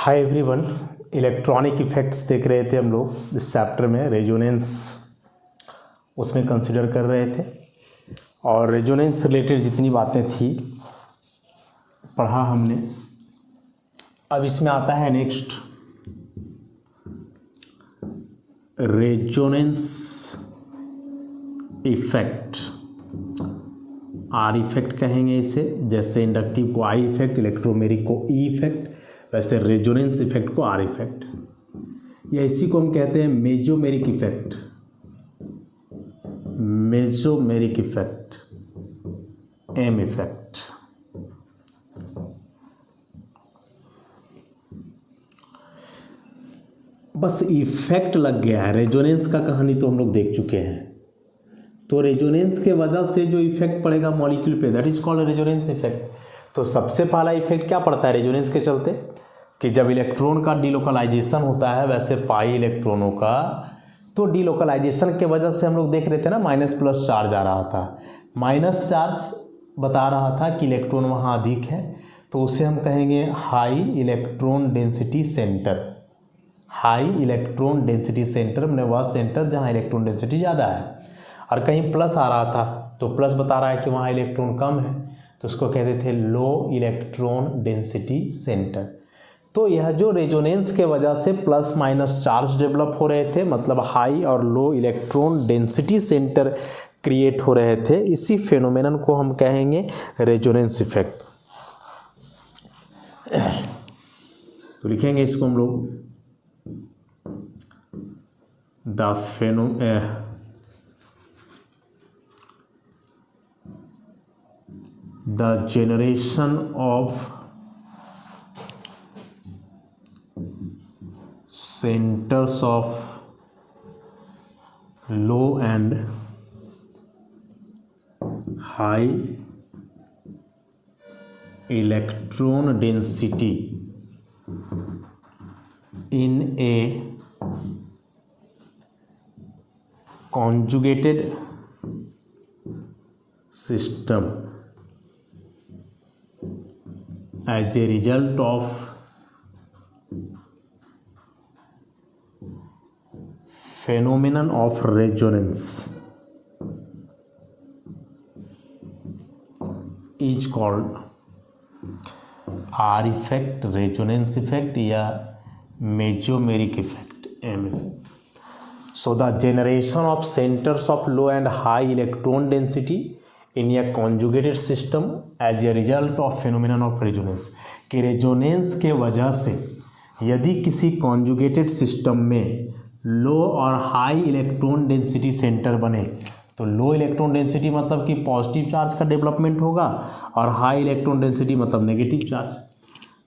Hi everyone, electronic effects देख रहे थे हम लोग इस चैप्टर में। रेजोनेंस उसमें कंसिडर कर रहे थे और रेजोनेंस रिलेटेड जितनी बातें थी पढ़ा हमने। अब इसमें आता है next resonance effect. R effect कहेंगे इसे, जैसे इंडक्टिव को आई इफ़ेक्ट, इलेक्ट्रोमेरिक को ई इफ़ेक्ट, वैसे रेजोनेंस इफ़ेक्ट को आर इफ़ेक्ट, या इसी को हम कहते हैं mesomeric effect. Mesomeric effect, M effect. बस इफ़ेक्ट लग गया है। रेजोनेंस का कहानी तो हम लोग देख चुके हैं। तो रेजोनेंस के वजह से जो इफेक्ट पड़ेगा मॉलिक्यूल पे, that is called resonance effect. तो सबसे पहला इफेक्ट क्या पड़ता है रेजोनेंस के चलते, कि जब इलेक्ट्रॉन का डीलोकलाइजेशन होता है, वैसे पाई इलेक्ट्रॉनों का, तो डीलोकलाइजेशन के वजह से हम लोग देख रहे थे ना, माइनस प्लस चार्ज आ रहा था। माइनस चार्ज बता रहा था कि इलेक्ट्रॉन वहाँ अधिक है, तो उसे हम कहेंगे high electron density centre. High electron density centre में वह सेंटर जहाँ इलेक्ट्रॉन डेंसिटी ज़्यादा है। और कहीं प्लस आ रहा था तो प्लस बता रहा है कि वहाँ इलेक्ट्रॉन कम है, तो उसको कहते थे लो इलेक्ट्रॉन डेंसिटी सेंटर। तो यह जो रेजोनेंस के वजह से प्लस माइनस चार्ज डेवलप हो रहे थे, मतलब हाई और low electron density centre create हो रहे थे, इसी फेनोमेनन को हम कहेंगे रेजोनेंस इफेक्ट। तो लिखेंगे इसको हम लोग the generation of centers of low and high electron density in a conjugated system as a result of phenomenon of resonance is called R effect, resonance effect या mesomeric effect, M effect. So the generation of centers of low and high electron density in a conjugated system as a result of phenomenon of resonance, कि resonance के वजह से यदि किसी conjugated system में लो और high electron density centre बने, तो लो इलेक्ट्रॉन डेंसिटी मतलब कि पॉजिटिव चार्ज का डेवलपमेंट होगा और हाई इलेक्ट्रॉन डेंसिटी मतलब नेगेटिव चार्ज।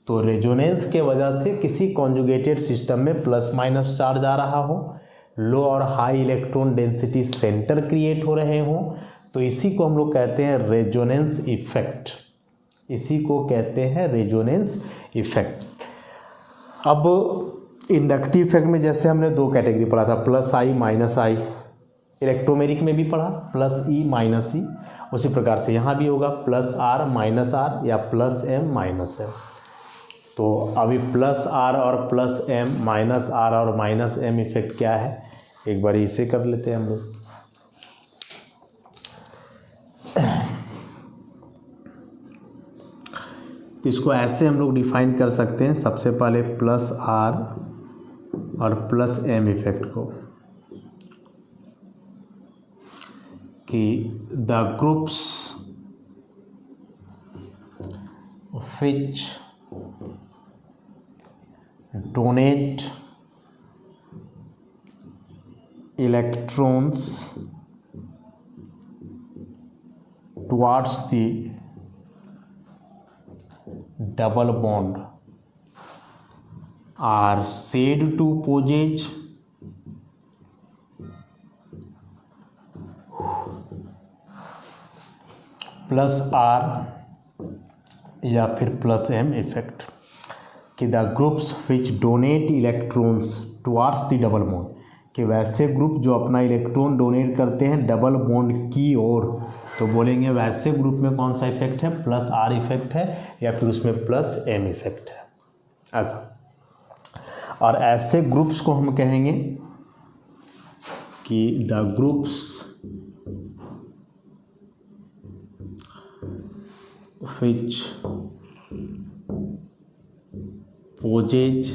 तो रेजोनेंस के वजह से किसी कॉन्जुगेटेड सिस्टम में प्लस माइनस चार्ज आ रहा हो, लो और high electron density centre create हो रहे हों, तो इसी को हम लोग कहते हैं रेजोनेंस इफेक्ट। इसी को कहते हैं रेजोनेंस इफेक्ट। अब इंडक्टिव इफेक्ट में जैसे हमने दो कैटेगरी पढ़ा था, प्लस आई माइनस आई। इलेक्ट्रोमेरिक में भी पढ़ा प्लस ई माइनस ई, उसी प्रकार से यहाँ भी होगा प्लस आर माइनस आर या प्लस एम माइनस एम। तो अभी प्लस आर और प्लस एम, माइनस आर और माइनस एम इफेक्ट क्या है, एक बार इसे कर लेते हैं हम लोग। इसको ऐसे हम लोग डिफाइन कर सकते हैं, सबसे पहले प्लस आर और प्लस एम इफेक्ट को, कि the groups which donate electrons towards the double bond are said to possess plus R या फिर प्लस एम इफेक्ट, कि the groups which donate electrons towards the double bond, कि वैसे group जो अपना electron donate करते हैं डबल बॉन्ड की ओर, तो बोलेंगे वैसे ग्रुप में कौन सा इफेक्ट है, प्लस आर इफेक्ट है या फिर उसमें प्लस एम इफेक्ट है। ऐसा और ऐसे ग्रुप्स को हम कहेंगे कि the groups which possess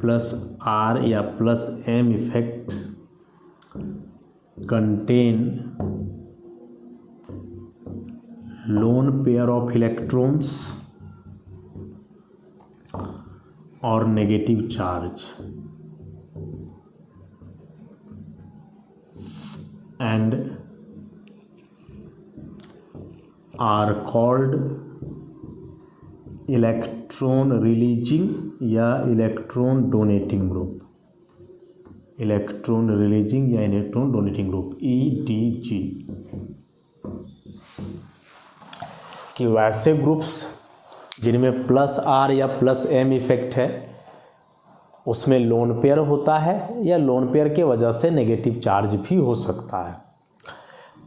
plus R या plus M effect contain lone pair of electrons or negative charge and are called electron releasing या electron donating group, electron releasing या इलेक्ट्रॉन डोनेटिंग ग्रुप EDG। कि वैसे groups जिनमें plus R या plus M effect है उसमें lone pair होता है या लोन पेयर के वजह से नेगेटिव चार्ज भी हो सकता है।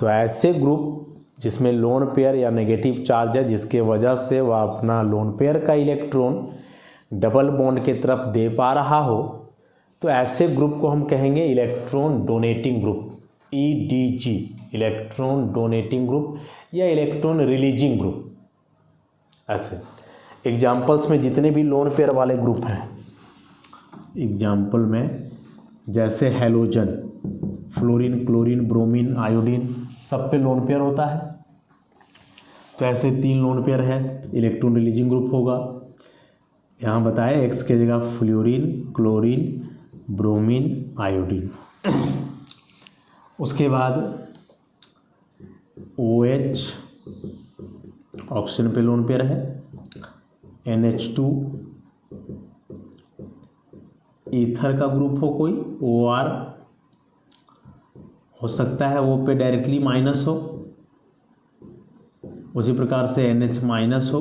तो ऐसे ग्रुप जिसमें लोन पेयर या नेगेटिव चार्ज है जिसके वजह से वह अपना लोन पेयर का इलेक्ट्रॉन डबल बॉन्ड की तरफ दे पा रहा हो, तो ऐसे ग्रुप को हम कहेंगे electron donating group EDG, electron donating group या इलेक्ट्रॉन रिलीजिंग ग्रुप। ऐसे एग्जाम्पल्स में जितने भी लोन पेयर वाले ग्रुप हैं, एग्जाम्पल में जैसे halogen, fluorine, chlorine, bromine, iodine, सब पे लोन पेयर होता है। तो ऐसे 3 लोन पेयर है, इलेक्ट्रॉन रिलीजिंग ग्रुप होगा। यहाँ बताया X के जगह फ्लोरीन, क्लोरीन, ब्रोमीन, आयोडीन। उसके बाद OH ऑक्सीजन पे लोन पेयर है, NH2 ईथर का ग्रुप हो कोई, OR हो सकता है वो पे डायरेक्टली माइनस हो, उसी प्रकार से NH माइनस हो।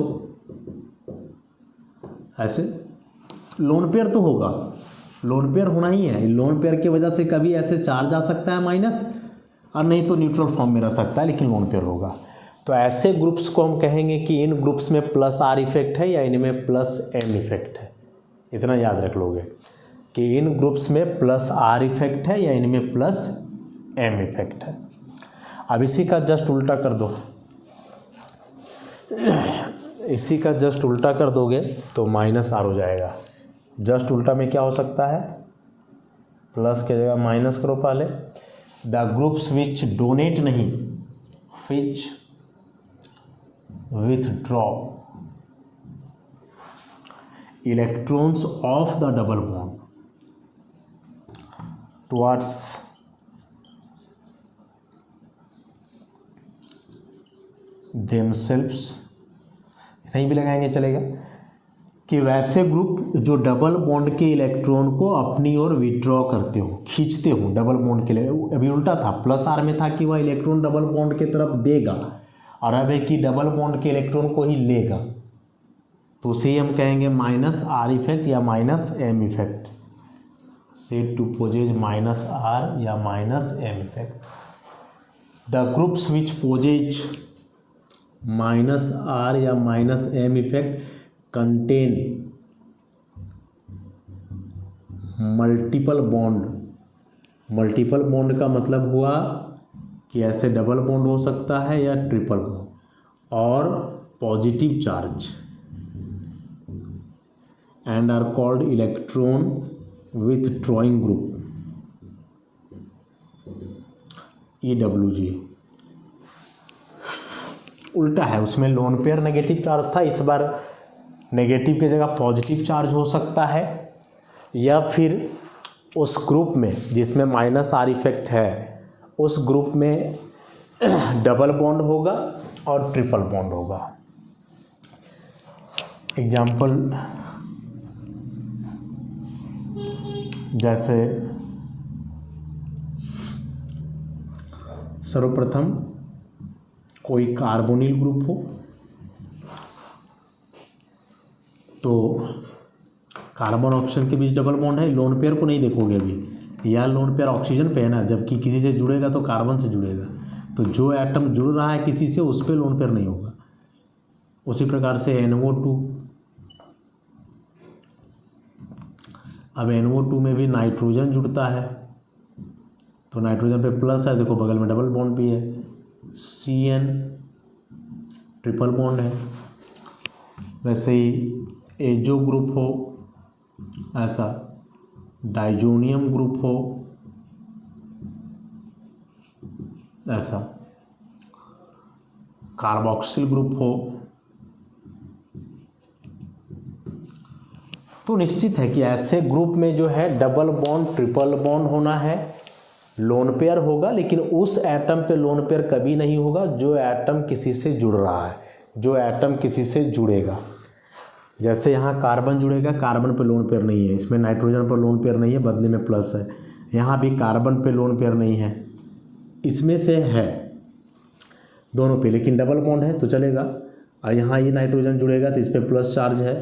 ऐसे लोन पेयर तो होगा, लोन पेयर होना ही है। लोन पेयर की वजह से कभी ऐसे चार्ज आ सकता है माइनस, और नहीं तो न्यूट्रल फॉर्म में रह सकता है, लेकिन लोन पेयर होगा। तो ऐसे ग्रुप्स को हम कहेंगे कि इन ग्रुप्स में प्लस R इफेक्ट है या इनमें प्लस M इफेक्ट है। इतना याद रख लोगे कि इन ग्रुप्स में प्लस R इफेक्ट है या इनमें प्लस M इफेक्ट है। अब इसी का जस्ट उल्टा कर दो, इसी का जस्ट उल्टा कर दोगे तो माइनस R हो जाएगा। जस्ट उल्टा में क्या हो सकता है, प्लस के जगह माइनस करो पहले। द ग्रुप्स विच डोनेट नहीं, विच withdraw electrons of the double bond towards themselves, नहीं भी लगाएंगे चलेगा, कि वैसे ग्रुप जो डबल बॉन्ड के इलेक्ट्रॉन को अपनी ओर विड्रॉ करते हो, खींचते हो डबल बॉन्ड के लिए। अभी उल्टा था, प्लस R में था कि वह इलेक्ट्रॉन डबल बॉन्ड की तरफ देगा, और अब है कि डबल बॉन्ड के इलेक्ट्रॉन को ही लेगा। तो उसे हम कहेंगे माइनस R इफेक्ट या minus M effect, said to possess minus R या minus M effect. The groups which possess minus R या minus M effect contain multiple bond. Multiple bond का मतलब हुआ कि ऐसे डबल बॉन्ड हो सकता है या ट्रिपल बॉन्ड, और positive charge, and are called electron withdrawing group EWG। उल्टा है, उसमें लोन पेयर नेगेटिव चार्ज था, इस बार नेगेटिव की जगह पॉजिटिव चार्ज हो सकता है, या फिर उस ग्रुप में जिसमें माइनस R इफेक्ट है उस ग्रुप में डबल बॉन्ड होगा और ट्रिपल बॉन्ड होगा। एग्जाम्पल जैसे सर्वप्रथम कोई कार्बोनिल ग्रुप हो, तो कार्बन ऑक्सीजन के बीच डबल बॉन्ड है, लोन पेयर को नहीं देखोगे अभी, या लोन पेयर ऑक्सीजन पे है ना, जबकि किसी से जुड़ेगा तो कार्बन से जुड़ेगा, तो जो एटम जुड़ रहा है किसी से उस पर लोन पेयर नहीं होगा। उसी प्रकार से NO2 अब NO2 में भी नाइट्रोजन जुड़ता है, तो नाइट्रोजन पे प्लस है, देखो बगल में डबल बॉन्ड भी है, CN ट्रिपल बॉन्ड है। वैसे ही एजो ग्रुप हो, ऐसा डाइजोनियम ग्रुप हो, ऐसा कार्बोक्सिल ग्रुप हो, तो निश्चित है कि ऐसे ग्रुप में जो है डबल बॉन्ड ट्रिपल बॉन्ड होना है, लोन पेयर होगा, लेकिन उस एटम पे लोन पेयर कभी नहीं होगा जो एटम किसी से जुड़ रहा है, जो एटम किसी से जुड़ेगा। जैसे यहाँ कार्बन जुड़ेगा, कार्बन पे लोन पेयर नहीं है, इसमें नाइट्रोजन पर लोन पेयर नहीं है, बदले में प्लस है। यहाँ भी कार्बन पे लोन पेयर नहीं है, इसमें से है दोनों पे, लेकिन डबल बॉन्ड है तो चलेगा। और यहाँ ये नाइट्रोजन जुड़ेगा तो इस पर प्लस चार्ज है,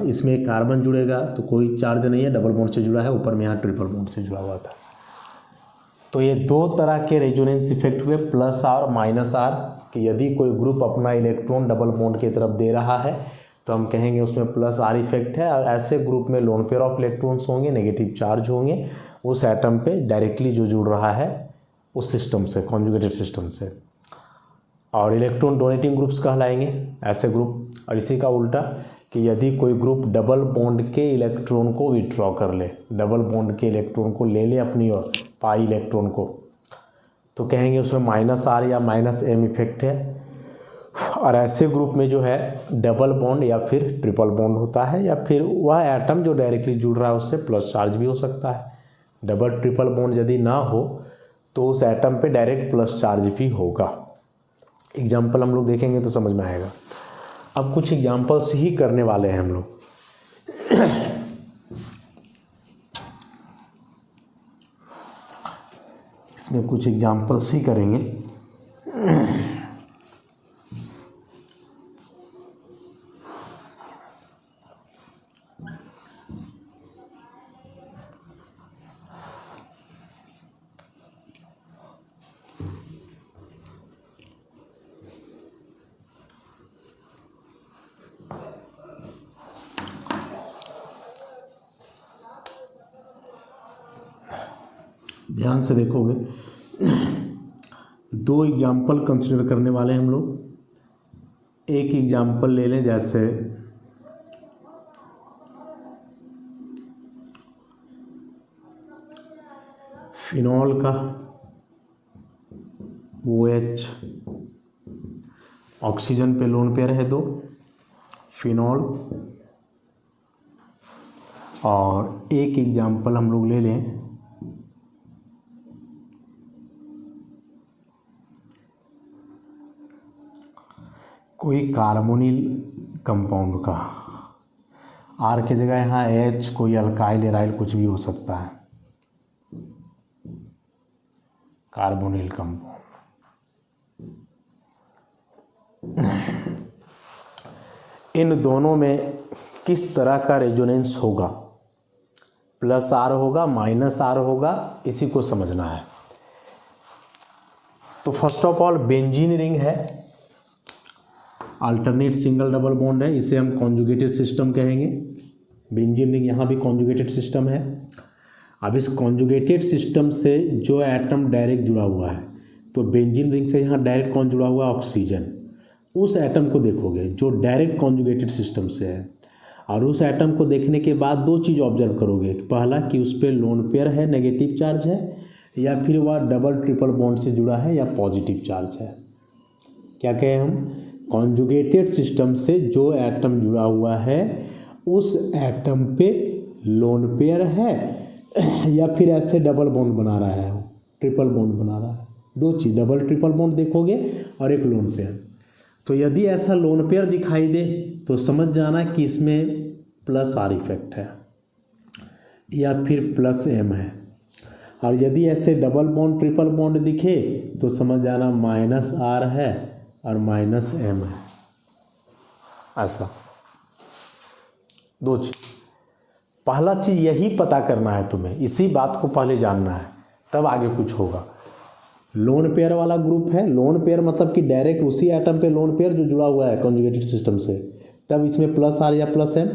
इसमें कार्बन जुड़ेगा तो कोई चार्ज नहीं है, डबल बॉन्ड से जुड़ा है, ऊपर में यहाँ ट्रिपल बॉन्ड से जुड़ा हुआ था। तो ये दो तरह के रेजोनेंस इफेक्ट हुए, प्लस आर माइनस आर, कि यदि कोई ग्रुप अपना इलेक्ट्रॉन डबल बॉन्ड की तरफ दे रहा है तो हम कहेंगे उसमें प्लस आर इफेक्ट है, और ऐसे ग्रुप में लोन पेयर ऑफ इलेक्ट्रॉन्स होंगे, नेगेटिव चार्ज होंगे उस एटम पे डायरेक्टली जो जुड़ रहा है उस सिस्टम से, कॉन्जुगेटेड सिस्टम से, और इलेक्ट्रॉन डोनेटिंग ग्रुप्स कहलाएंगे ऐसे ग्रुप। और इसी का उल्टा कि यदि कोई ग्रुप डबल बॉन्ड के इलेक्ट्रॉन को विड्रॉ कर ले, डबल बॉन्ड के इलेक्ट्रॉन को ले ले अपनी ओर, पाई इलेक्ट्रॉन को, तो कहेंगे उसमें माइनस आर या माइनस एम इफेक्ट है। और ऐसे ग्रुप में जो है डबल बॉन्ड या फिर ट्रिपल बॉन्ड होता है, या फिर वह एटम जो डायरेक्टली जुड़ रहा है उससे प्लस चार्ज भी हो सकता है। डबल ट्रिपल बॉन्ड यदि ना हो तो उस एटम पे डायरेक्ट प्लस चार्ज भी होगा। एग्जाम्पल हम लोग देखेंगे तो समझ में आएगा। अब कुछ एग्जाम्पल्स ही करने वाले हैं हम लोग। इसमें कुछ एग्जाम्पल्स ही करेंगे। ध्यान से देखोगे, दो एग्जाम्पल कंसिडर करने वाले हैं हम लोग। एक एग्जाम्पल ले लें, जैसे फिनॉल का OH, ऑक्सीजन पे लोन पेयर है दो, फिनॉल। और एक एग्जाम्पल हम लोग ले लें कोई कार्बोनिल कंपाउंड का, आर की जगह यहाँ H, कोई अल्काइल एराइल कुछ भी हो सकता है, कार्बोनिल कंपाउंड। इन दोनों में किस तरह का रेजोनेंस होगा, प्लस आर होगा माइनस आर होगा, इसी को समझना है। तो first of all benzene ring है, अल्टरनेट सिंगल डबल बॉन्ड है, इसे हम कॉन्जुगेटेड सिस्टम कहेंगे। बेंजीन रिंग यहाँ भी कॉन्जुगेटेड सिस्टम है। अब इस कॉन्जुगेटेड सिस्टम से जो एटम डायरेक्ट जुड़ा हुआ है, तो बेंजीन रिंग से यहाँ डायरेक्ट कौन जुड़ा हुआ है, ऑक्सीजन। उस एटम को देखोगे जो डायरेक्ट कॉन्जुगेटेड सिस्टम से है, और उस एटम को देखने के बाद दो चीज़ ऑब्जर्व करोगे। पहला कि उस पर लोन पेयर है, नेगेटिव चार्ज है, या फिर वह डबल ट्रिपल बॉन्ड से जुड़ा है या पॉजिटिव चार्ज है। क्या कहें हम, कॉन्जुगेटेड सिस्टम से जो एटम जुड़ा हुआ है उस एटम पे लोन पेयर है, या फिर ऐसे डबल बॉन्ड बना रहा है, ट्रिपल बॉन्ड बना रहा है। दो चीज़, डबल ट्रिपल बॉन्ड देखोगे और एक लोन पेयर। तो यदि ऐसा लोन पेयर दिखाई दे तो समझ जाना कि इसमें प्लस आर इफेक्ट है या फिर प्लस एम है। और यदि ऐसे डबल बॉन्ड ट्रिपल बॉन्ड दिखे तो समझ जाना माइनस आर है और माइनस एम है। ऐसा दो चीज, पहला चीज यही पता करना है तुम्हें, इसी बात को पहले जानना है, तब आगे कुछ होगा। लोन पेयर वाला ग्रुप है, लोन पेयर मतलब कि डायरेक्ट उसी एटम पे लोन पेयर जो जुड़ा हुआ है कॉन्जुगेटेड सिस्टम से, तब इसमें प्लस आर या प्लस एम।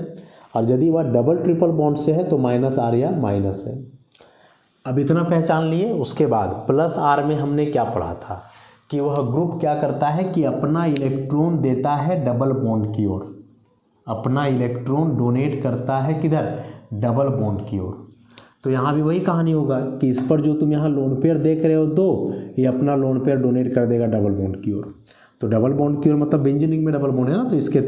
और यदि वह डबल ट्रिपल बॉन्ड से है तो माइनस आर या माइनस है। अब इतना पहचान लिए, उसके बाद प्लस आर में हमने क्या पढ़ा था कि वह ग्रुप क्या करता है कि अपना इलेक्ट्रॉन देता है डबल बॉन्ड की ओर, अपना इलेक्ट्रॉन डोनेट करता है किधर, डबल बॉन्ड की ओर। तो यहाँ भी वही कहानी होगा कि इस पर जो तुम यहाँ लोन पेयर देख रहे हो दो, ये अपना लोन पेयर डोनेट कर देगा डबल बॉन्ड की ओर। तो डबल बॉन्ड की ओर मतलब बेंजीन रिंग में डबल बॉन्ड है ना, तो इसके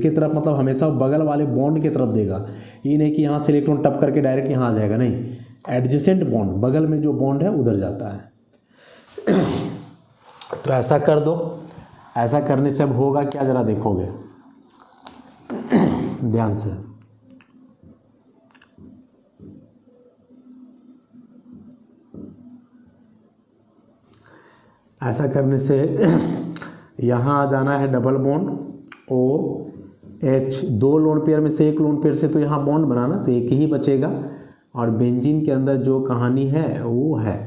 तरफ मतलब हमेशा बगल वाले बॉन्ड की तरफ देगा। ये नहीं कि यहाँ से इलेक्ट्रॉन टप करके डायरेक्ट यहाँ आ जाएगा, नहीं, एडजेसेंट बॉन्ड, बगल में जो बॉन्ड है उधर जाता है। तो ऐसा कर दो। ऐसा करने से अब होगा क्या, ज़रा देखोगे ध्यान से। ऐसा करने से यहाँ आ जाना है डबल बॉन्ड OH, दो लोन पेयर में से एक लोन पेयर से तो यहाँ बॉन्ड बनाना, तो एक ही बचेगा। और बेंजीन के अंदर जो कहानी है वो है।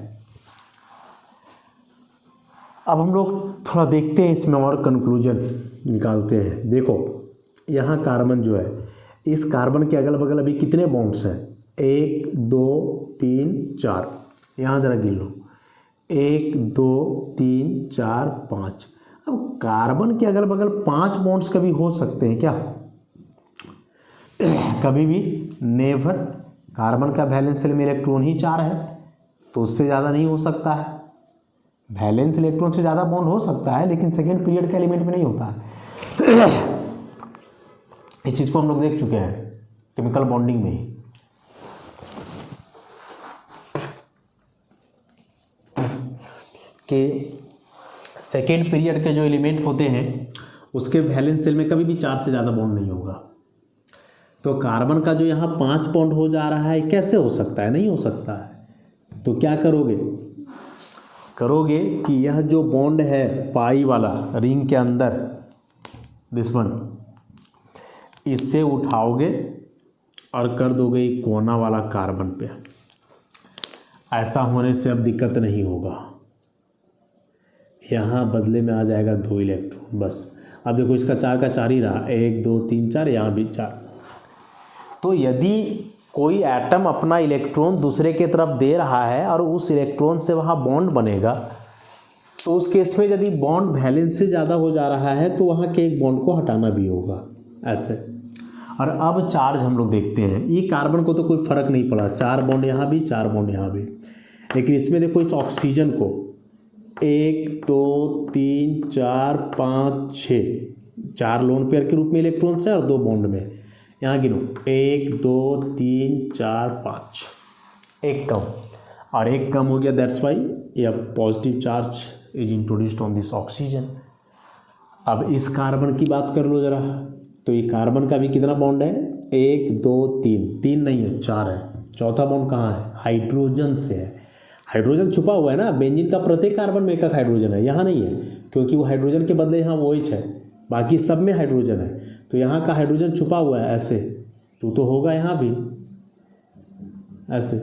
अब हम लोग थोड़ा देखते हैं इसमें और कंक्लूजन निकालते हैं। देखो यहाँ कार्बन जो है, इस कार्बन के अगल बगल अभी कितने बॉन्ड्स हैं, 1 2 3 4, यहाँ ज़रा गिन लो, 1 2 3 4 5। अब कार्बन के अगल बगल 5 बॉन्ड्स कभी हो सकते हैं क्या, कभी भी नेवर। कार्बन का वैलेंस शेल में इलेक्ट्रॉन ही 4 है, तो उससे ज़्यादा नहीं हो सकता है। वैलेंस इलेक्ट्रॉन से ज़्यादा बॉन्ड हो सकता है, लेकिन सेकेंड पीरियड के एलिमेंट में नहीं होता है। इस चीज़ को हम लोग देख चुके हैं केमिकल बॉन्डिंग में ही। कि सेकेंड पीरियड के जो एलिमेंट होते हैं उसके वैलेंस शेल में कभी भी 4 से ज़्यादा बॉन्ड नहीं होगा। तो कार्बन का जो यहाँ 5 बॉन्ड हो जा रहा है, कैसे हो सकता है, नहीं हो सकता है। तो क्या करोगे कि यह जो बॉन्ड है पाई वाला रिंग के अंदर, दिस वन, इससे उठाओगे और कर दोगे कोना वाला कार्बन पे। ऐसा होने से अब दिक्कत नहीं होगा, यहाँ बदले में आ जाएगा 2 इलेक्ट्रॉन बस। अब देखो इसका 4 का 4 ही रहा, 1 2 3 4, यहाँ भी 4। तो यदि कोई एटम अपना इलेक्ट्रॉन दूसरे के तरफ दे रहा है और उस इलेक्ट्रॉन से वहाँ बॉन्ड बनेगा, तो उस केस में यदि बॉन्ड वैलेंस से ज़्यादा हो जा रहा है तो वहाँ के एक बॉन्ड को हटाना भी होगा, ऐसे। और अब चार्ज हम लोग देखते हैं। ये कार्बन को तो कोई फ़र्क नहीं पड़ा, 4 बॉन्ड यहाँ भी 4 बॉन्ड यहाँ भी, लेकिन इसमें देखो इस ऑक्सीजन को 1 2 3 4 5 6, 4 लोन पेयर के रूप में इलेक्ट्रॉन है और 2 बॉन्ड में। यहाँ गिनो 1 2 3 4 5, एक कम और एक कम हो गया, दैट्स वाई ये positive charge is introduced on this oxygen. अब इस कार्बन की बात कर लो ज़रा, तो ये कार्बन का भी कितना बॉन्ड है, 1 2 3, 3 नहीं है 4 है। चौथा बॉन्ड कहाँ है, हाइड्रोजन से है। हाइड्रोजन छुपा हुआ है ना, बेंजीन का प्रत्येक कार्बन में एक हाइड्रोजन है, यहाँ नहीं है क्योंकि वो हाइड्रोजन के बदले यहाँ वो OH है, बाकी सब में हाइड्रोजन है। तो यहाँ का हाइड्रोजन छुपा हुआ है ऐसे, तो होगा यहाँ भी ऐसे।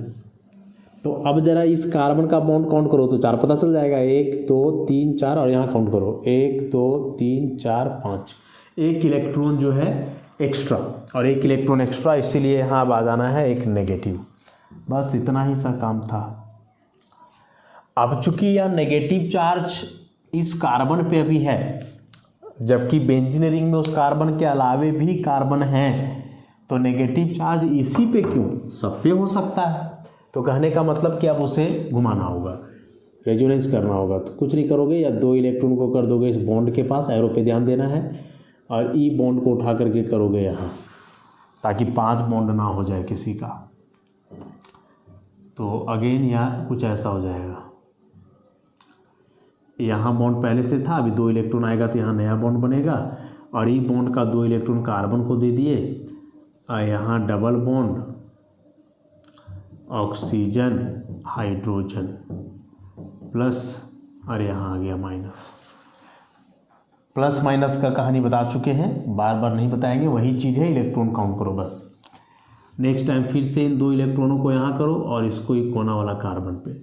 तो अब जरा इस कार्बन का बॉन्ड काउंट करो तो 4 पता चल जाएगा, 1 2 3 4, और यहाँ काउंट करो 1 2 3 4 5। एक इलेक्ट्रॉन जो है एक्स्ट्रा, और एक इलेक्ट्रॉन एक्स्ट्रा, इसीलिए यहाँ अब आ जाना है एक नेगेटिव। बस इतना ही सा काम था। अब चूंकि यह नेगेटिव चार्ज इस कार्बन पे अभी है, जबकि बेंजीन रिंग में उस कार्बन के अलावे भी कार्बन हैं, तो नेगेटिव चार्ज इसी पे क्यों, सब पे हो सकता है। तो कहने का मतलब कि अब उसे घुमाना होगा, रेजोनेंस करना होगा। तो कुछ नहीं करोगे, या 2 इलेक्ट्रॉन को कर दोगे इस बॉन्ड के पास, एरो पे ध्यान देना है, और ई बॉन्ड को उठा करके करोगे यहाँ, ताकि 5 बॉन्ड ना हो जाए किसी का। तो अगेन यहाँ कुछ ऐसा हो जाएगा, यहाँ बॉन्ड पहले से था, अभी 2 इलेक्ट्रॉन आएगा तो यहाँ नया बॉन्ड बनेगा, और ई बॉन्ड का 2 इलेक्ट्रॉन कार्बन को दे दिए, और यहाँ double bond oxygen hydrogen plus, और यहाँ आ गया माइनस। प्लस माइनस का कहानी बता चुके हैं, बार बार नहीं बताएंगे, वही चीज़ है, इलेक्ट्रॉन काउंट करो बस। नेक्स्ट टाइम फिर से इन 2 इलेक्ट्रॉनों को यहाँ करो और इसको एक कोना वाला कार्बन पे।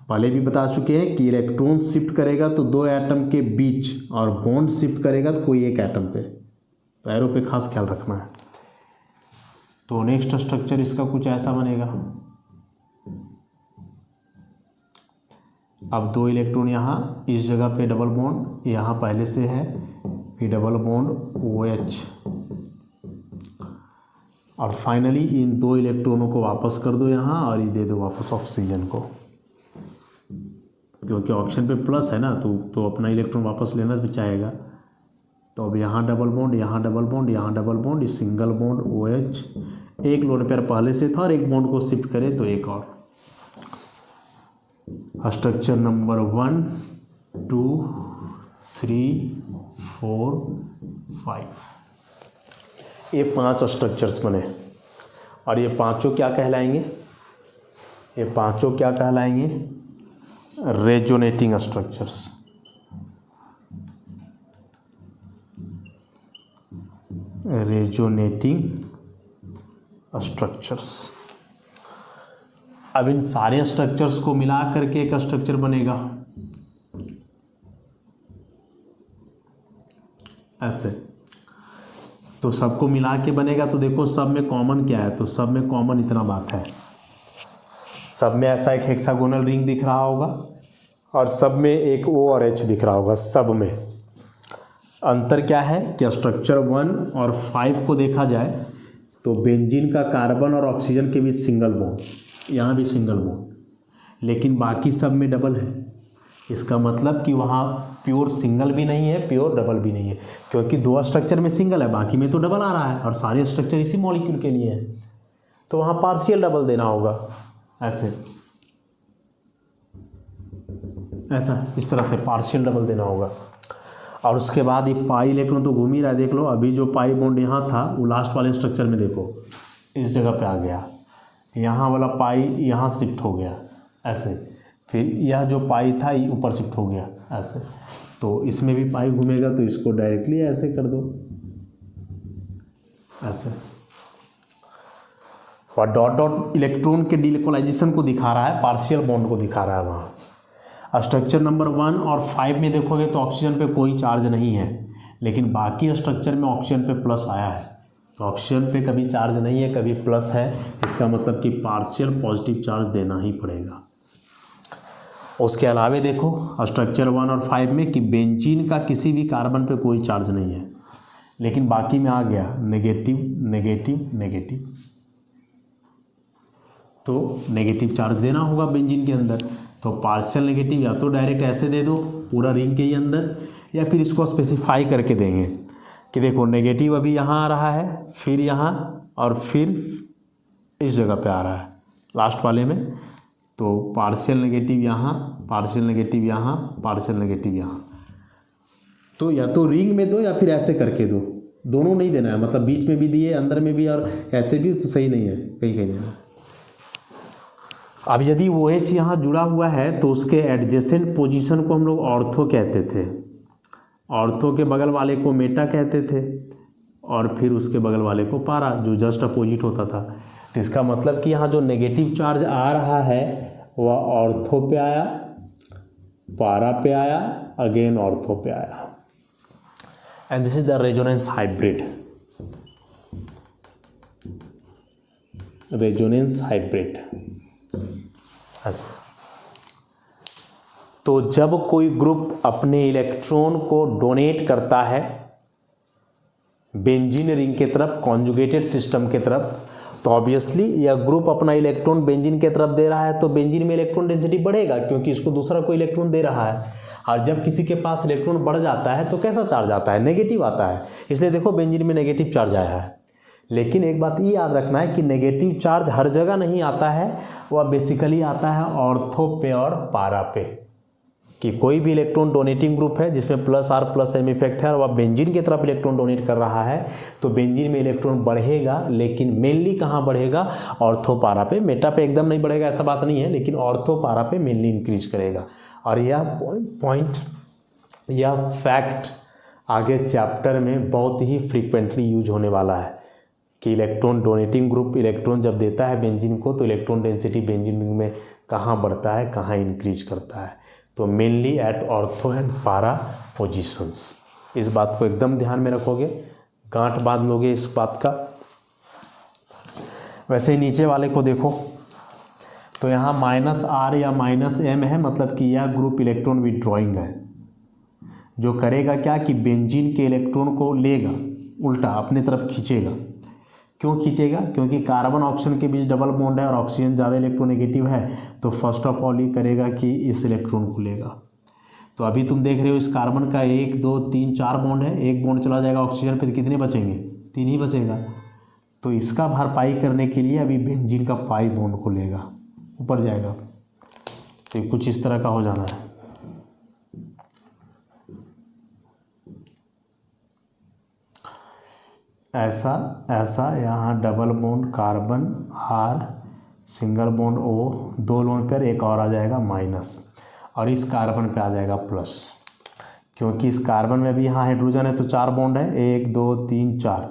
पहले भी बता चुके हैं कि इलेक्ट्रॉन शिफ्ट करेगा तो 2 एटम के बीच, और बॉन्ड शिफ्ट करेगा तो कोई एक एटम पे। तो एरो पे खास ख्याल रखना है। तो नेक्स्ट स्ट्रक्चर इसका कुछ ऐसा बनेगा। अब 2 इलेक्ट्रॉन यहाँ इस जगह पे डबल बॉन्ड यहाँ पहले से है, फिर डबल बॉन्ड OH, और फाइनली इन 2 इलेक्ट्रॉनों को वापस कर दो यहाँ और ये दे दो वापस ऑक्सीजन को, क्योंकि ऑक्सीजन पे प्लस है ना, तो अपना इलेक्ट्रॉन वापस लेना भी चाहेगा। तो अब यहाँ डबल बॉन्ड, यहाँ डबल बॉन्ड, यहाँ double bond, single bond OH, एक लोन पेयर पहले से था और एक बॉन्ड को शिफ्ट करे तो एक और। स्ट्रक्चर नंबर 1 2 3 4 5, ये 5 स्ट्रक्चर्स बने और ये पांचों क्या कहलाएंगे? ये पांचों क्या कहलाएंगे? Resonating structures. Resonating structures. अब इन सारे स्ट्रक्चर्स को मिला करके एक स्ट्रक्चर बनेगा ऐसे। तो सबको मिला के बनेगा, तो देखो सब में कॉमन क्या है? तो सब में कॉमन इतना बात है, सब में ऐसा एक हेक्सागोनल रिंग दिख रहा होगा और सब में एक O और H दिख रहा होगा। सब में अंतर क्या है कि स्ट्रक्चर 1 और 5 को देखा जाए तो बेंजीन का कार्बन और ऑक्सीजन के बीच सिंगल बॉन्ड, यहाँ भी सिंगल बॉन्ड, लेकिन बाकी सब में डबल है। इसका मतलब कि वहाँ प्योर सिंगल भी नहीं है, प्योर डबल भी नहीं है, क्योंकि 2 स्ट्रक्चर में सिंगल है, बाकी में तो डबल आ रहा है और सारे स्ट्रक्चर इसी मॉलिक्यूल के लिए है, तो वहाँ पार्शियल डबल देना होगा ऐसे, ऐसा इस तरह से पार्शियल डबल देना होगा। और उसके बाद ये पाई इलेक्ट्रॉन तो घूम ही रहा है, देख लो अभी जो पाई बॉन्ड यहाँ था वो लास्ट वाले स्ट्रक्चर में देखो इस जगह पे आ गया, यहाँ वाला पाई यहाँ शिफ्ट हो गया ऐसे, फिर यह जो पाई था ये ऊपर शिफ्ट हो गया ऐसे, तो इसमें भी पाई घूमेगा तो इसको डायरेक्टली ऐसे कर दो ऐसे। और डॉट डॉट इलेक्ट्रॉन के डीलोकलाइजेशन को दिखा रहा है, पार्शियल बॉन्ड को दिखा रहा है वहाँ। स्ट्रक्चर नंबर 1 और 5 में देखोगे तो ऑक्सीजन पे कोई चार्ज नहीं है, लेकिन बाकी स्ट्रक्चर में ऑक्सीजन पे प्लस आया है, तो ऑक्सीजन पे कभी चार्ज नहीं है कभी प्लस है, इसका मतलब कि पार्शियल पॉजिटिव चार्ज देना ही पड़ेगा। उसके अलावे देखो स्ट्रक्चर 1 और 5 में कि बेंजीन का किसी भी कार्बन पे कोई चार्ज नहीं है, लेकिन बाकी में आ गया नेगेटिव नेगेटिव नेगेटिव, तो नेगेटिव चार्ज देना होगा बेंजीन के अंदर। तो पार्शियल नेगेटिव या तो डायरेक्ट ऐसे दे दो पूरा रिंग के ही अंदर, या फिर इसको स्पेसिफाई करके देंगे कि देखो नेगेटिव अभी यहाँ आ रहा है, फिर यहाँ और फिर इस जगह पे आ रहा है लास्ट वाले में, तो पार्शियल नेगेटिव यहाँ, पार्शियल नेगेटिव यहाँ, पार्शियल नेगेटिव यहाँ। तो या तो रिंग में दो या फिर ऐसे करके दो, दोनों नहीं देना है, मतलब बीच में भी दिए अंदर में भी और ऐसे भी, तो सही नहीं है कहीं कहीं देना। अब यदि OH यहाँ जुड़ा हुआ है तो उसके एडजेसेंट पोजीशन को हम लोग ऑर्थो कहते थे, ऑर्थो के बगल वाले को मेटा कहते थे और फिर उसके बगल वाले को पारा, जो जस्ट अपोजिट होता था। तो इसका मतलब कि यहाँ जो नेगेटिव चार्ज आ रहा है वह ऑर्थो पे आया, पारा पे आया, अगेन ऑर्थो पे आया, and this is the resonance hybrid. Resonance hybrid ऐसा। तो जब कोई ग्रुप अपने इलेक्ट्रॉन को डोनेट करता है बेंजीन रिंग के तरफ, कॉन्जुगेटेड सिस्टम के तरफ, तो ऑब्वियसली यह ग्रुप अपना इलेक्ट्रॉन बेंजीन के तरफ दे रहा है, तो बेंजीन में इलेक्ट्रॉन डेंसिटी बढ़ेगा क्योंकि इसको दूसरा कोई इलेक्ट्रॉन दे रहा है। और जब किसी के पास इलेक्ट्रॉन बढ़ जाता है तो कैसा चार्ज आता है? नेगेटिव आता है। इसलिए देखो बेंजीन में नेगेटिव चार्ज आया है। लेकिन एक बात ये याद रखना है कि नेगेटिव चार्ज हर जगह नहीं आता है, वह बेसिकली आता है ऑर्थो पे और पारा पे। कि कोई भी इलेक्ट्रॉन डोनेटिंग ग्रुप है जिसमें plus R plus M effect है और वह बेंजीन की तरफ इलेक्ट्रॉन डोनेट कर रहा है, तो बेंजीन में इलेक्ट्रॉन बढ़ेगा, लेकिन मेनली कहाँ बढ़ेगा? ऑर्थो पारा पे। मेटा पे एकदम नहीं बढ़ेगा ऐसा बात नहीं है, लेकिन ऑर्थो पारा पे मेनली इंक्रीज करेगा। और यह पॉइंट, यह फैक्ट आगे चैप्टर में बहुत ही फ्रीक्वेंटली यूज होने वाला है कि इलेक्ट्रॉन डोनेटिंग ग्रुप इलेक्ट्रॉन जब देता है बेंजीन को तो इलेक्ट्रॉन डेंसिटी बेंजीन रिंग में कहाँ बढ़ता है, कहाँ इंक्रीज करता है। तो मेनली एट ऑर्थो एंड पारा पोजीशंस। इस बात को एकदम ध्यान में रखोगे, गांठ बांध लोगे इस बात का। वैसे ही नीचे वाले को देखो, तो यहाँ -R या -M है, मतलब कि यह ग्रुप इलेक्ट्रॉन विड्रॉइंग है। जो करेगा क्या कि बेंजीन के इलेक्ट्रॉन को लेगा, उल्टा अपनी तरफ खींचेगा। क्यों खींचेगा? क्योंकि कार्बन ऑक्सीजन के बीच डबल बॉन्ड है और ऑक्सीजन ज़्यादा इलेक्ट्रोनेगेटिव है, तो फर्स्ट ऑफ ऑल ये करेगा कि इस इलेक्ट्रॉन को लेगा। तो अभी तुम देख रहे हो इस कार्बन का 1 2 3 4 बॉन्ड है, एक बॉन्ड चला जाएगा ऑक्सीजन पे, तो कितने बचेंगे? 3 ही बचेगा। तो इसका भरपाई करने के लिए अभी बेंजीन का पाई बॉन्ड को लेगा, ऊपर जाएगा। तो कुछ इस तरह का हो जाना है। ऐसा ऐसा, यहाँ double bond carbon R, single bond O, 2 loan पर एक और आ जाएगा माइनस, और इस कार्बन पे आ जाएगा प्लस। क्योंकि इस कार्बन में भी यहाँ हाइड्रोजन है तो 4 बॉन्ड है, 1 2 3 4,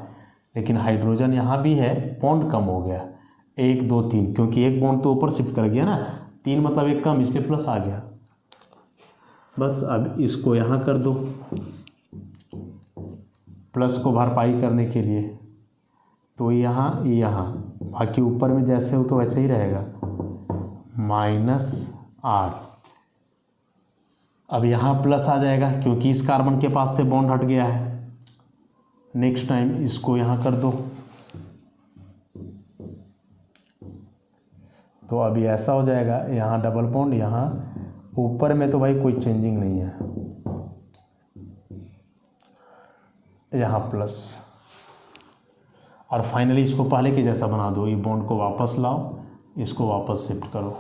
लेकिन हाइड्रोजन यहाँ भी है, बॉन्ड कम हो गया 1 2 3, क्योंकि एक बॉन्ड तो ऊपर शिफ्ट कर गया ना, 3 मतलब एक कम, इसलिए प्लस आ गया। बस अब इसको यहाँ कर दो, प्लस को भरपाई करने के लिए। तो यहाँ बाकी ऊपर में जैसे हो तो वैसे ही रहेगा, -R। अब यहाँ प्लस आ जाएगा क्योंकि इस कार्बन के पास से बॉन्ड हट गया है। नेक्स्ट टाइम इसको यहाँ कर दो, तो अभी ऐसा हो जाएगा, यहाँ डबल बॉन्ड, यहाँ ऊपर में तो भाई कोई चेंजिंग नहीं है, यहाँ प्लस। और फाइनली इसको पहले के जैसा बना दो, ये बॉन्ड को वापस लाओ, इसको वापस शिफ्ट करो।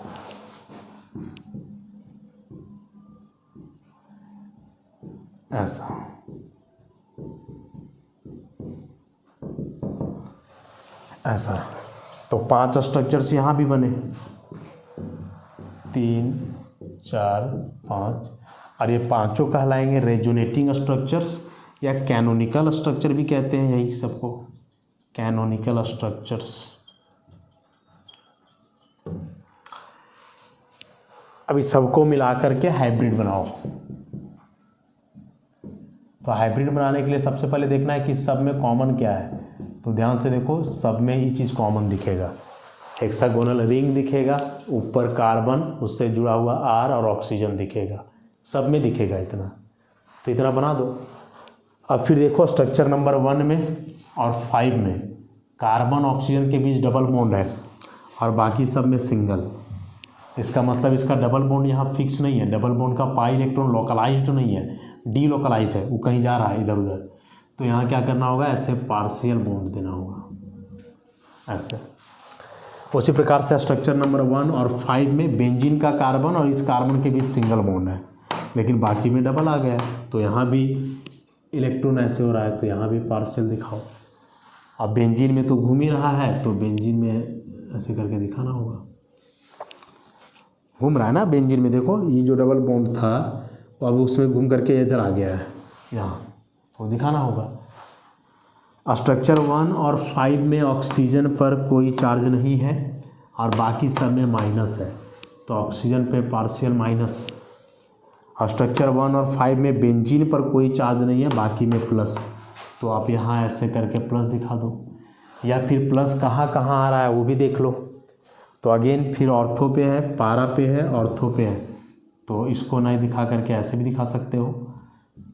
ऐसा ऐसा, तो 5 स्ट्रक्चर्स यहाँ भी बने, 3 4 5, और ये पांचों कहलाएंगे रेजोनेटिंग स्ट्रक्चर्स या कैनोनिकल स्ट्रक्चर भी कहते हैं, यही सबको कैनोनिकल स्ट्रक्चर्स। अभी सबको मिला करके हाइब्रिड बनाओ। तो हाइब्रिड बनाने के लिए सबसे पहले देखना है कि सब में कॉमन क्या है। तो ध्यान से देखो, सब में ही चीज़ कॉमन दिखेगा, हेक्सागोनल रिंग दिखेगा, ऊपर कार्बन, उससे जुड़ा हुआ R और ऑक्सीजन दिखेगा, सब में दिखेगा इतना। तो इतना बना दो। अब फिर देखो स्ट्रक्चर नंबर 1 में और 5 में कार्बन ऑक्सीजन के बीच डबल बॉन्ड है और बाकी सब में सिंगल। इसका मतलब इसका डबल बॉन्ड यहाँ फिक्स नहीं है, डबल बॉन्ड का पाई इलेक्ट्रॉन लोकलाइज्ड नहीं है, डी लोकलाइज्ड है, वो कहीं जा रहा है इधर उधर। तो यहाँ क्या करना होगा, ऐसे पार्शियल बॉन्ड देना होगा ऐसे। उसी प्रकार से स्ट्रक्चर नंबर 1 और 5 में बेंजीन का कार्बन और इस कार्बन के बीच सिंगल बॉन्ड है, लेकिन बाकी में डबल आ गया, तो यहाँ भी इलेक्ट्रॉन ऐसे हो रहा है, तो यहाँ भी पार्शियल दिखाओ। अब बेंजीन में तो घूम ही रहा है, तो बेंजीन में ऐसे करके दिखाना होगा, घूम रहा है ना बेंजीन में। देखो ये जो डबल बॉन्ड था तो अब उसमें घूम करके इधर आ गया है, यहाँ तो दिखाना होगा। स्ट्रक्चर 1 और 5 में ऑक्सीजन पर कोई चार्ज नहीं है और बाकी सब में माइनस है, तो ऑक्सीजन पे पार्शियल माइनस। स्ट्रक्चर 1 और 5 में बेंजीन पर कोई चार्ज नहीं है, बाकी में प्लस, तो आप यहाँ ऐसे करके प्लस दिखा दो। या फिर प्लस कहाँ कहाँ आ रहा है वो भी देख लो। तो अगेन फिर ऑर्थो पे है, पारा पे है, ऑर्थो पे है, तो इसको नहीं दिखा करके ऐसे भी दिखा सकते हो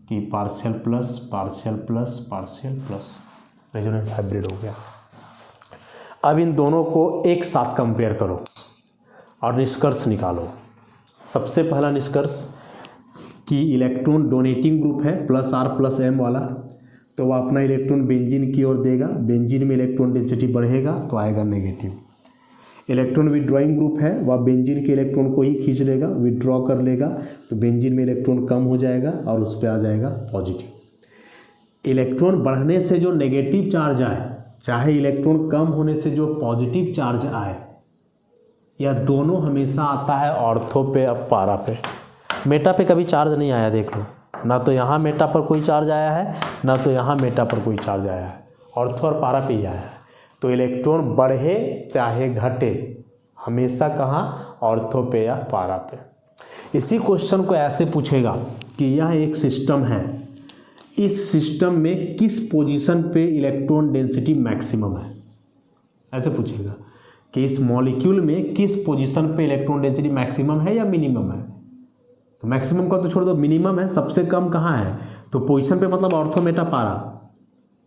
कि partial plus partial plus partial plus, resonance hybrid हो गया। अब इन दोनों को एक साथ कंपेयर करो और निष्कर्ष निकालो। सबसे पहला निष्कर्ष कि इलेक्ट्रॉन डोनेटिंग ग्रुप है +R+M वाला, तो वह अपना इलेक्ट्रॉन बेंजीन की ओर देगा, बेंजीन में इलेक्ट्रॉन डेंसिटी बढ़ेगा तो आएगा नेगेटिव। इलेक्ट्रॉन विड्रॉइंग ग्रुप है, वह बेंजीन के इलेक्ट्रॉन को ही खींच लेगा, विड्रॉ कर लेगा, तो बेंजीन में इलेक्ट्रॉन कम हो जाएगा और उस पर आ जाएगा पॉजिटिव। इलेक्ट्रॉन बढ़ने से जो नेगेटिव चार्ज आए, चाहे इलेक्ट्रॉन कम होने से जो पॉजिटिव चार्ज आए, या दोनों हमेशा आता है ऑर्थो पे अब पारा पे। मेटा पे कभी चार्ज नहीं आया, देख लो, ना तो यहाँ मेटा पर कोई चार्ज आया है, ना तो यहाँ मेटा पर कोई चार्ज आया है, ऑर्थो और पारा पे ही आया है। तो इलेक्ट्रॉन बढ़े चाहे घटे, हमेशा कहाँ, ऑर्थो पे या पारा पे। इसी क्वेश्चन को ऐसे पूछेगा कि यह एक सिस्टम है, इस सिस्टम में किस पोजीशन पे इलेक्ट्रॉन डेंसिटी मैक्सिमम है, ऐसे पूछेगा। कि इस मॉलिक्यूल में किस पोजीशन पे इलेक्ट्रॉन डेंसिटी मैक्सिमम है या मिनिमम है। तो मैक्सिमम का तो छोड़ दो, मिनिमम है, सबसे कम कहाँ है, तो पोजीशन पे मतलब ऑर्थो मेटा पारा,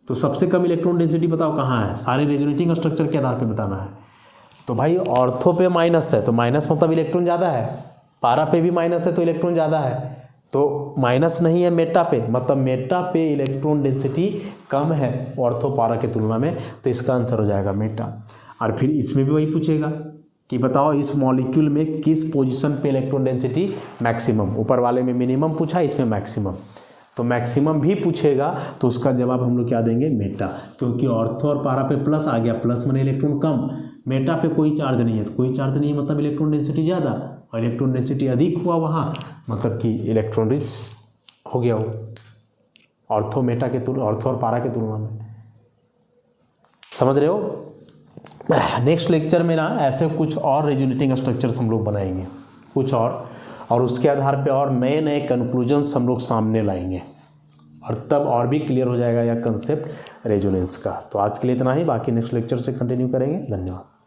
तो सबसे कम इलेक्ट्रॉन डेंसिटी बताओ कहाँ है, सारे रेजोनेटिंग स्ट्रक्चर के आधार पे बताना है। तो भाई ऑर्थो पे माइनस है तो माइनस मतलब इलेक्ट्रॉन ज़्यादा है, पारा पे भी माइनस है तो इलेक्ट्रॉन ज़्यादा है, तो माइनस नहीं है मेटा पे, मतलब मेटा पे इलेक्ट्रॉन डेंसिटी कम है ऑर्थो पारा के तुलना में, तो इसका आंसर हो जाएगा मेटा। और फिर इसमें भी वही पूछेगा कि बताओ इस मॉलिक्यूल में किस पोजीशन पे इलेक्ट्रॉन डेंसिटी मैक्सिमम, ऊपर वाले में मिनिमम पूछा, इसमें मैक्सिमम, तो मैक्सिमम भी पूछेगा तो उसका जवाब हम लोग क्या देंगे, मेटा, क्योंकि ऑर्थो और पारा पे प्लस आ गया, प्लस माने इलेक्ट्रॉन कम, मेटा पे कोई चार्ज नहीं है, तो कोई चार्ज नहीं है मतलब इलेक्ट्रॉन डेंसिटी ज़्यादा, और इलेक्ट्रॉन डेंसिटी अधिक हुआ वहाँ मतलब कि इलेक्ट्रॉन रिच हो गया वो ऑर्थो मेटा के तुलना, ऑर्थो और पारा के तुलना में। समझ रहे हो। नेक्स्ट लेक्चर में ना ऐसे कुछ और रेजोनेटिंग स्ट्रक्चर्स हम लोग बनाएंगे कुछ और उसके आधार पे और नए नए कंक्लूजन्स हम लोग सामने लाएंगे, और तब और भी क्लियर हो जाएगा यह कंसेप्ट रेजोनेंस का। तो आज के लिए इतना ही, बाकी नेक्स्ट लेक्चर से कंटिन्यू करेंगे। धन्यवाद।